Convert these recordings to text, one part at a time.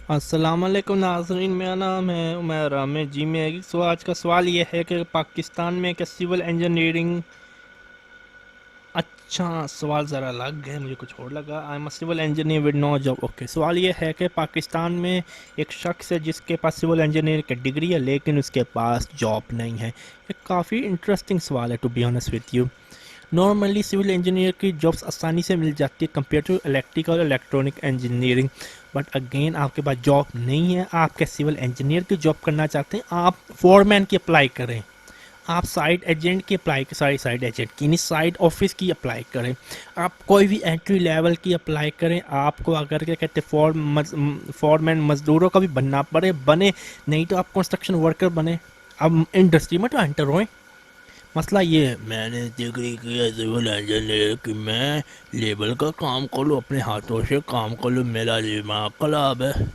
अस्सलाम वालेकुम नाज़रीन, मेरा नाम है उमैर आमिर जी। मेरी आज का सवाल ये है कि पाकिस्तान में क्या सिविल इंजीनियरिंग। अच्छा, सवाल ज़रा अलग है, मुझे कुछ और लगा। I am a civil engineer with no job. Okay, सवाल ये है कि पाकिस्तान में एक शख्स है जिसके पास सिविल इंजीनियर की डिग्री है लेकिन उसके पास जॉब नहीं है। ये काफ़ी इंटरेस्टिंग सवाल है, to be honest with you. Normally civil engineer की जॉब्स आसानी से मिल जाती है कंपेयर टू इलेक्ट्रिकल और इलेक्ट्रॉनिक इंजीनियरिंग। बट अगेन आपके पास जॉब नहीं है, आप क्या सिविल इंजीनियर की जॉब करना चाहते हैं, आप फोरमैन की अप्लाई करें, आप साइट एजेंट की अप्लाई, सॉरी साइट एजेंट की नहीं, साइट ऑफिस की अप्लाई करें, आप कोई भी एंट्री लेवल की अप्लाई करें। आपको अगर क्या कहते हैं फॉरमैन मजदूरों का भी बनना पड़े बने, नहीं तो आप कंस्ट्रक्शन वर्कर बने। अब इंडस्ट्री में तो एंटर होए। मसला ये है, मैंने डिग्री की है सिविल इंजीनियर की, मैं लेबर का काम कर लूँ, अपने हाथों से काम कर लूँ, मेरा दिमाग खराब है।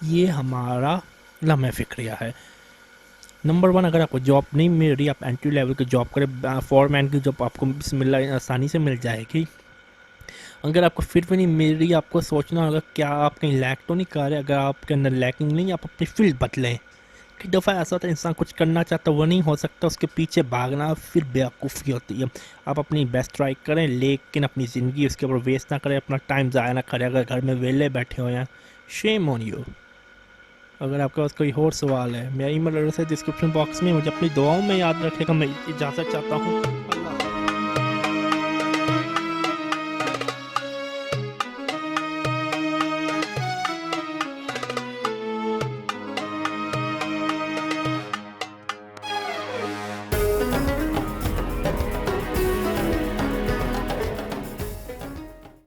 ये हमारा लम्हे फिक्रिया है। नंबर वन, अगर आपको जॉब नहीं मिल रही, आप एंट्री लेवल की जॉब करें, फॉरमैन की जॉब आपको बिस्मिल्लाह आसानी से मिल जाएगी। अगर आपको फिर भी नहीं मिल रही, आपको सोचना होगा क्या आप कहीं लैक तो नहीं कर रहे। अगर आपके अंदर लैकिंग नहीं, आप अपनी फील्ड बदलें। कई दफ़ा ऐसा होता है, इंसान कुछ करना चाहता वो नहीं हो सकता, उसके पीछे भागना फिर बेवकूफ़ी होती है। आप अपनी बेस्ट ट्राई करें लेकिन अपनी ज़िंदगी उसके ऊपर वेस्ट ना करें, अपना टाइम ज़ाया ना करें। अगर घर में वेले बैठे हो या, शेम ऑन यू। अगर आपके पास कोई और सवाल है, मेरा ईमेल एड्रेस है डिस्क्रिप्शन बॉक्स में। मुझे अपनी दुआओं में याद रखेगा। मैं इजाज़त चाहता हूँ।